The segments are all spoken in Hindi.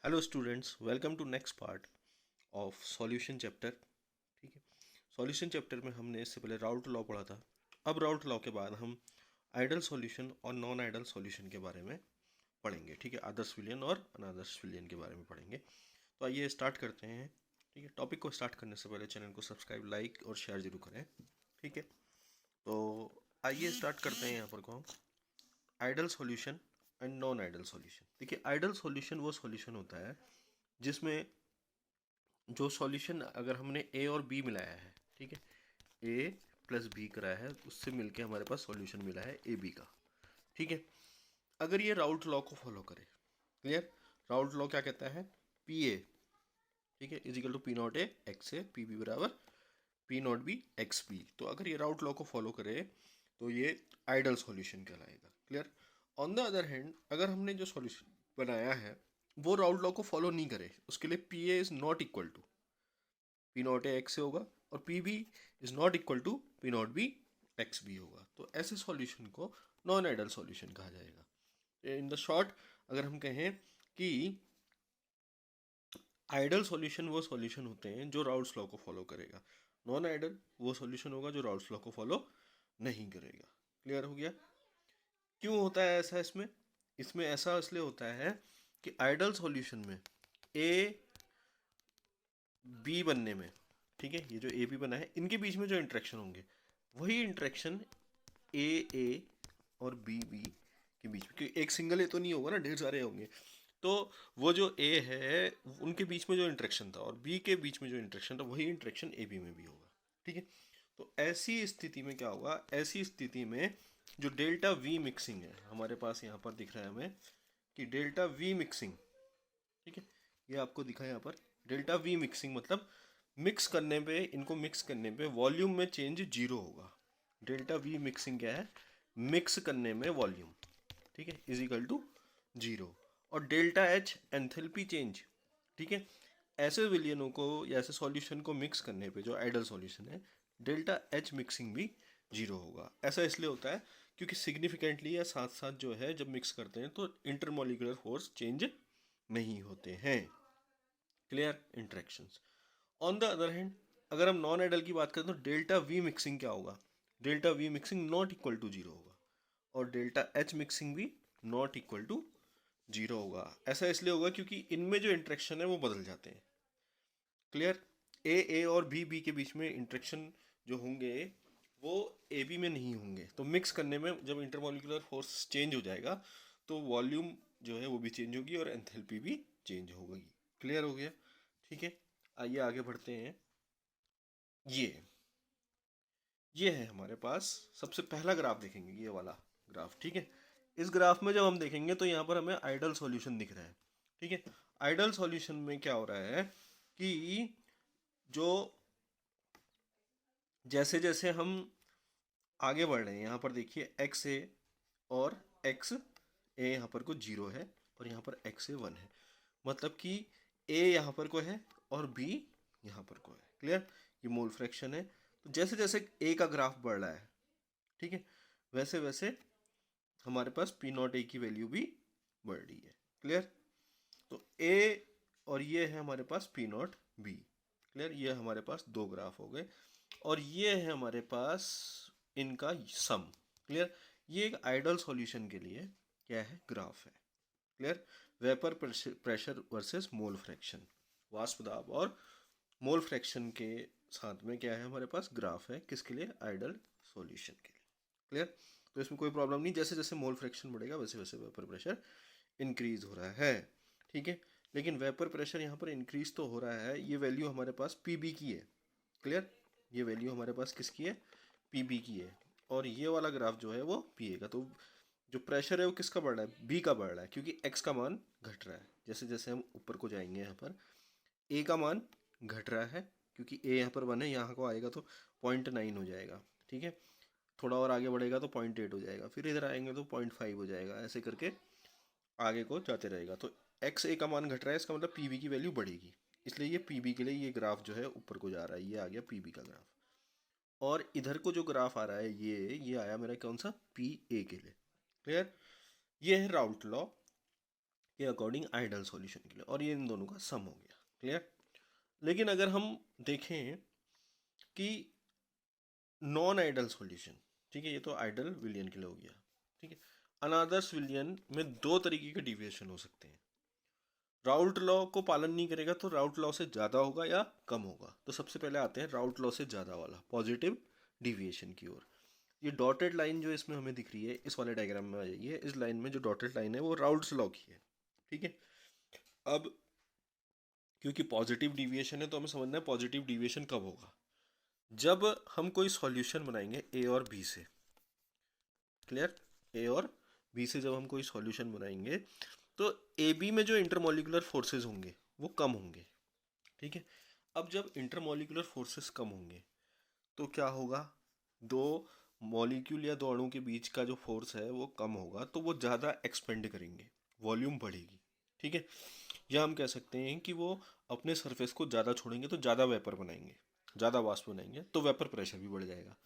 Hello students, welcome to next part of solution chapter. ठीक है। सॉल्यूशन चैप्टर में हमने इससे पहले राउट लॉ पढ़ा था। अब राउट लॉ के बाद हम आइडल सॉल्यूशन और नॉन आइडल सॉल्यूशन के बारे में पढ़ेंगे। ठीक है, आदर्श विलयन और अनादर्श विलयन के बारे में पढ़ेंगे। तो आइए स्टार्ट करते हैं। ठीक है, टॉपिक को स्टार्ट करने से पहले चैनल को सब्सक्राइब, लाइक और शेयर जरूर करें। ठीक है, तो आइए स्टार्ट करते हैं यहाँ पर को हम ideal solution and non ideal solution. देखिए, आइडल सॉल्यूशन वो सॉल्यूशन होता है जिसमें जो सॉल्यूशन अगर हमने ए और बी मिलाया है, ठीक है, ए प्लस बी कराया है, उससे मिलके हमारे पास सॉल्यूशन मिला है ए बी का। ठीक है, अगर ये राउट लॉ को फॉलो करे, क्लियर। राउट लॉ क्या कहता है? पी ए, ठीक है, is equal to P naught A X A, P B बराबर P naught B X B. तो अगर ये राउट लॉ को फॉलो करे तो ये आइडल सॉल्यूशन कहलाएगा। Clear. On the other hand, अगर हमने जो सॉल्यूशन बनाया है वो राउट लॉ को फॉलो नहीं करे, उसके लिए P A is not equal to P naught A X से होगा और P B is not equal to P naught B X B होगा, तो ऐसे सॉल्यूशन को नॉन आइडल सॉल्यूशन कहा जाएगा। इन द शॉर्ट अगर हम कहें कि आइडल सॉल्यूशन वो सॉल्यूशन होते हैं जो राउल्स लॉ को फॉलो करेगा, नॉन आइडल वो सॉल्यूशन होगा जो राउल्स लॉ को फॉलो नहीं करेगा। क्लियर हो गया? क्यों होता है ऐसा? इसमें इसमें ऐसा इसलिए होता है कि आइडल सॉल्यूशन में ए बी बनने में, ठीक है, ये जो ए बी बना है इनके बीच में जो इंट्रैक्शन होंगे वही इंट्रैक्शन ए और बी बी के बीच में, क्योंकि एक सिंगल ए तो नहीं होगा ना, ढेर सारे होंगे। तो वो जो ए है उनके बीच में जो इंट्रैक्शन था और बी के बीच में जो इंट्रैक्शन था वही इंट्रैक्शन ए बी में भी होगा। ठीक है, तो ऐसी स्थिति में क्या होगा? ऐसी स्थिति में जो डेल्टा वी मिक्सिंग है हमारे पास यहाँ पर दिख रहा है हमें कि डेल्टा वी मिक्सिंग, ठीक है, ये आपको दिखा है यहाँ पर डेल्टा वी मिक्सिंग, मतलब मिक्स करने पे, इनको मिक्स करने पे वॉल्यूम में चेंज जीरो होगा। डेल्टा वी मिक्सिंग क्या है? मिक्स करने में वॉल्यूम, ठीक है, इज इक्वल टू जीरो। और डेल्टा एच एंथैल्पी चेंज, ठीक है, ऐसे विलियनों को या ऐसे सॉल्यूशन को मिक्स करने पे जो आइडल सॉल्यूशन है, डेल्टा एच मिक्सिंग भी जीरो होगा। ऐसा इसलिए होता है क्योंकि सिग्निफिकेंटली या साथ साथ जो है जब मिक्स करते हैं तो इंटरमोलिकुलर फोर्स चेंज नहीं होते हैं। Clear interactions. On the other hand, अगर हम नॉन आइडल की बात करें तो डेल्टा वी मिक्सिंग क्या होगा? Delta V mixing not equal to zero होगा और डेल्टा एच मिक्सिंग भी नॉट इक्वल टू जीरो होगा। ऐसा इसलिए होगा क्योंकि इनमें जो इंट्रैक्शन है वो बदल जाते हैं। क्लियर। ए और बी के बीच में इंट्रैक्शन जो होंगे वो ए बी में नहीं होंगे, तो मिक्स करने में जब इंटरमोलिकुलर फोर्स चेंज हो जाएगा तो वॉल्यूम जो है वो भी चेंज होगी और एंथैल्पी भी चेंज होगी। क्लियर हो गया? ठीक है, आइए आगे बढ़ते हैं। ये ये है हमारे पास सबसे पहला ग्राफ, देखेंगे ये वाला ग्राफ। ठीक है, इस ग्राफ में जब हम देखेंगे तो यहाँ पर हमें आइडल सॉल्यूशन दिख रहा है। ठीक है, आइडल सॉल्यूशन में क्या हो रहा है कि जो जैसे जैसे हम आगे बढ़ रहे हैं, यहाँ पर देखिए एक्स ए और एक्स ए यहाँ पर को जीरो है और यहाँ पर एक्स ए वन है, मतलब कि ए यहाँ पर को है और बी यहाँ पर को है। क्लियर? ये मोल फ्रैक्शन है। तो जैसे जैसे ए का ग्राफ बढ़ रहा है, ठीक है, वैसे वैसे हमारे पास पी नॉट ए की वैल्यू भी बढ़ रही है। क्लियर? तो ए और ये है हमारे पास पी नॉट बी। क्लियर? ये हमारे पास दो ग्राफ हो गए और ये है हमारे पास इनका सम। क्लियर? ये एक आइडल सॉल्यूशन के लिए क्या है? ग्राफ है। Clear? Vapour pressure versus mole fraction, वाष्प दाब और मोल फ्रैक्शन के साथ में क्या है हमारे पास? ग्राफ है। किसके लिए? आइडल सॉल्यूशन के लिए। क्लियर? तो इसमें कोई प्रॉब्लम नहीं, जैसे जैसे मोल फ्रैक्शन बढ़ेगा वैसे वैसे वेपर प्रेशर इंक्रीज हो रहा है। ठीक है, लेकिन वेपर प्रेशर यहाँ पर इंक्रीज तो हो रहा है, ये वैल्यू हमारे पास पी बी की है। क्लियर? ये वैल्यू हमारे पास किसकी है? पी बी की है। और ये वाला ग्राफ जो है वो पी ए का। तो जो प्रेशर है वो किसका बढ़ रहा है? बी का बढ़ रहा है, क्योंकि एक्स का मान घट रहा है। जैसे जैसे हम ऊपर को जाएंगे यहाँ पर ए का मान घट रहा है, क्योंकि ए यहाँ पर वन है, यहाँ को आएगा तो 0.9 हो जाएगा। ठीक है, थोड़ा और आगे बढ़ेगा तो 0.8 हो जाएगा, फिर इधर आएंगे तो 0.5 हो जाएगा, ऐसे करके आगे को जाते रहेगा। तो एक्स ए का मान घट रहा है, इसका मतलब पी बी की वैल्यू बढ़ेगी, इसलिए ये पी बी के लिए ये ग्राफ जो है ऊपर को जा रहा है। ये आ गया पी बी का ग्राफ। और इधर को जो ग्राफ आ रहा है ये आया मेरा कौन सा? पी ए के लिए। क्लियर? ये है राउल्ट लॉ। के अकॉर्डिंग आइडल सॉल्यूशन के लिए, और ये इन दोनों का सम हो गया। क्लियर। लेकिन अगर हम देखें कि नॉन आइडल सॉल्यूशन, ठीक है, ये तो आइडल विलियन के लिए हो गया, ठीक है, अनादर्स विलियन में दो तरीके के डिविएशन हो सकते हैं। राउल्ट लॉ को पालन नहीं करेगा तो राउल्ट लॉ से ज़्यादा होगा या कम होगा। तो सबसे पहले आते हैं राउल्ट लॉ से ज़्यादा वाला पॉजिटिव डिविएशन की ओर। ये डॉटेड लाइन जो इसमें हमें दिख रही है, इस वाले डायग्राम में आ जाइए, इस लाइन में जो डॉटेड लाइन है वो राउल्ट्स लॉ की है, ठीक है। अब क्योंकि पॉजिटिव डिविएशन है तो हमें समझना है पॉजिटिव डिविएशन कब होगा, जब हम कोई सॉल्यूशन बनाएंगे ए और बी से। क्लियर। ए और बी से जब हम कोई सॉल्यूशन बनाएंगे तो ए बी में जो इंटरमोलिकुलर फोर्सेस होंगे वो कम होंगे, ठीक है। अब जब इंटरमोलिकुलर फोर्सेस कम होंगे तो क्या होगा, दो मॉलिक्यूल या दो अणु के बीच का जो फोर्स है वो कम होगा तो वो ज़्यादा एक्सपेंड करेंगे, वॉल्यूम बढ़ेगी, ठीक है। या हम कह सकते हैं कि वो अपने सरफेस को ज़्यादा छोड़ेंगे तो ज़्यादा वेपर बनाएंगे, ज़्यादा वाष्प बनाएंगे तो वेपर प्रेशर भी बढ़ जाएगा।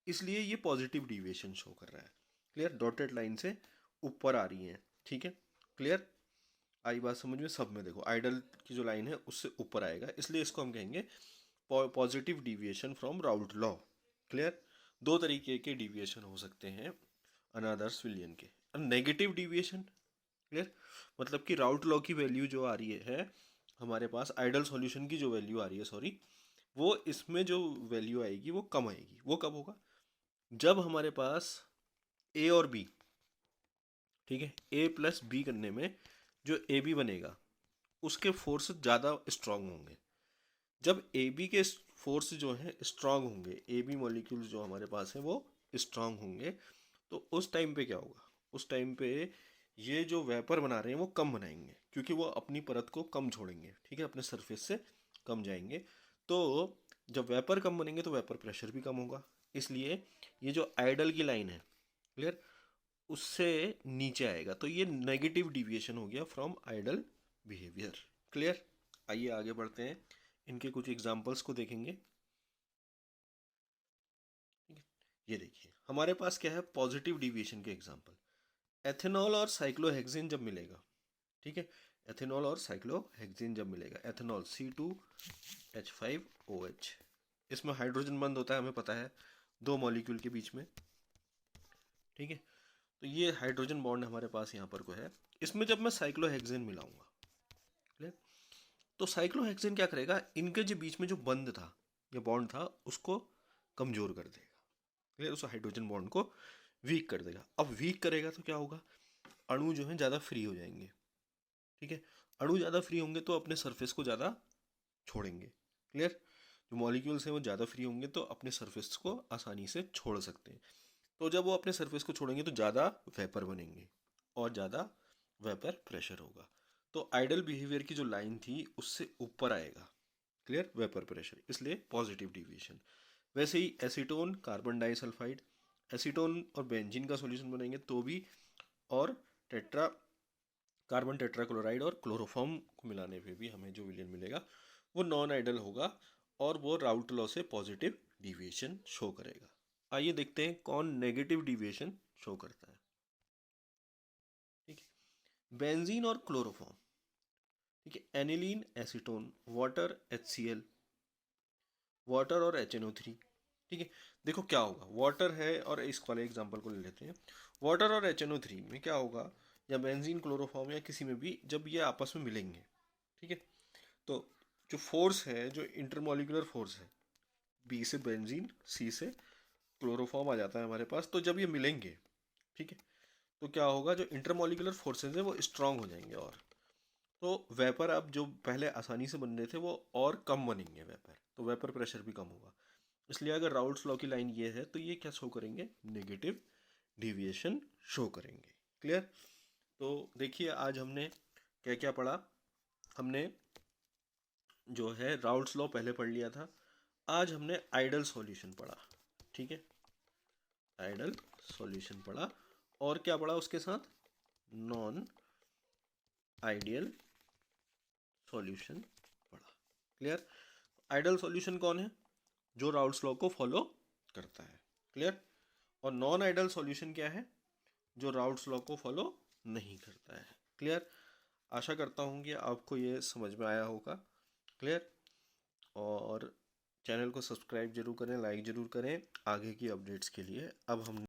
इसलिए ये पॉजिटिव डिविएशन शो कर रहा है। क्लियर। डॉटेड लाइन से ऊपर आ रही है, ठीक है। क्लियर। आई बात समझ में। सब में देखो आइडल की जो लाइन है उससे ऊपर आएगा, इसलिए इसको हम कहेंगे positive deviation from Raoult law. Clear. दो तरीके के डिविएशन हो सकते हैं अनादर्स विलियन के। नेगेटिव डिविएशन, क्लियर, मतलब कि राउल्ट लॉ की वैल्यू जो आ रही है हमारे पास, आइडल सॉल्यूशन की जो वैल्यू आ रही है, सॉरी, वो इसमें जो वैल्यू आएगी वो कम आएगी। वो कब होगा, जब हमारे पास ए और बी, ठीक है, ए प्लस बी करने में जो ए बी बनेगा उसके फोर्स ज़्यादा स्ट्रांग होंगे। जब ए बी के फोर्स जो हैं स्ट्रांग होंगे, ए बी मॉलिक्यूल्स जो हमारे पास हैं वो स्ट्रांग होंगे, तो उस टाइम पे क्या होगा, उस टाइम पे ये जो वेपर बना रहे हैं वो कम बनाएंगे क्योंकि वो अपनी परत को कम छोड़ेंगे, ठीक है, अपने सरफेस से कम जाएंगे। तो जब वेपर कम बनेंगे तो वेपर प्रेशर भी कम होगा, इसलिए ये जो आइडल की लाइन है, क्लियर, उससे नीचे आएगा। तो ये नेगेटिव डिविएशन हो गया फ्रॉम आइडल बिहेवियर। क्लियर। आइए आगे बढ़ते हैं, इनके कुछ एग्जांपल्स को देखेंगे। ये देखिए हमारे पास क्या है, पॉजिटिव डिविएशन के एग्जांपल। एथेनॉल और साइक्लोहेक्सिन जब मिलेगा, ठीक है, एथेनॉल और साइक्लोहेक्सिन जब मिलेगा, एथेनॉल C2H5OH, इसमें हाइड्रोजन बंद होता है, हमें पता है, दो मॉलिक्यूल के बीच में, ठीक है। तो ये हाइड्रोजन बॉन्ड हमारे पास यहाँ पर को है। इसमें जब मैं साइक्लोहेक्सिन मिलाऊंगा, क्लियर, तो साइक्लोहेक्सिन क्या करेगा, इनके जो बीच में जो बंद था या बॉन्ड था उसको कमजोर कर देगा, क्लियर, उस हाइड्रोजन बॉन्ड को वीक कर देगा। अब वीक करेगा तो क्या होगा, अणु जो है ज़्यादा फ्री हो जाएंगे, ठीक है। अणु ज़्यादा फ्री होंगे तो अपने सरफेस को ज़्यादा छोड़ेंगे, क्लियर, जो मॉलिक्यूल्स हैं वो ज़्यादा फ्री होंगे तो अपने सरफेस को आसानी से छोड़ सकते हैं। तो जब वो अपने सरफेस को छोड़ेंगे तो ज़्यादा वेपर बनेंगे और ज़्यादा वेपर प्रेशर होगा। तो आइडल बिहेवियर की जो लाइन थी उससे ऊपर आएगा, क्लियर, वेपर प्रेशर, इसलिए पॉजिटिव डिविएशन। वैसे ही एसीटोन कार्बन डाइसल्फाइड, एसीटोन और बेंजीन का सॉल्यूशन बनाएंगे तो भी, और टेट्रा कार्बन टेट्राक्लोराइड और क्लोरोफॉर्म को मिलाने पे भी हमें जो विलियन मिलेगा वो नॉन आइडल होगा और वो राउल्ट लॉ से पॉजिटिव डिविएशन शो करेगा। आइए देखते हैं कौन नेगेटिव डिविएशन शो करता है, ठीक है। बेंजीन और क्लोरोफॉर्म, ठीक है, aniline acetone, water HCl, water और HNO3, ठीक है। देखो क्या होगा, वाटर है और इस वाले एग्जांपल को ले लेते हैं, वाटर और HNO3 में क्या होगा, या बेंजीन क्लोरोफॉर्म या किसी में भी जब ये आपस में मिलेंगे, ठीक है, तो जो फोर्स है, जो इंटरमोलिकुलर फोर्स है, बी से बेंजीन, सी से क्लोरोफॉर्म आ जाता है हमारे पास, तो जब ये मिलेंगे, ठीक है, तो क्या होगा, जो इंटरमोलिकुलर फोर्सेज है वो स्ट्रांग हो जाएंगे, और तो वेपर अब जो पहले आसानी से बन रहे थे वो और कम बनेंगे वेपर, तो वेपर प्रेशर भी कम होगा। इसलिए अगर राउल्ट्स लॉ की लाइन ये है तो ये क्या शो करेंगे, नेगेटिव डिविएशन शो करेंगे। क्लियर। तो देखिए आज हमने क्या क्या पढ़ा, हमने जो है राउल्ट्स लॉ पहले पढ़ लिया था, आज हमने आइडल सॉल्यूशन पढ़ा, ठीक है, आइडल सॉल्यूशन पढ़ा, और क्या पढ़ा उसके साथ, नॉन आइडियल सॉल्यूशन पढ़ा। क्लियर। आइडल सॉल्यूशन कौन है, जो राउल्ट्स लॉ को फॉलो करता है, क्लियर, और नॉन आइडल सॉल्यूशन क्या है, जो राउल्ट्स लॉ को फॉलो नहीं करता है। क्लियर। आशा करता हूँ कि आपको ये समझ में आया होगा। क्लियर? और चैनल को सब्सक्राइब जरूर करें, लाइक जरूर करें आगे की अपडेट्स के लिए। अब हम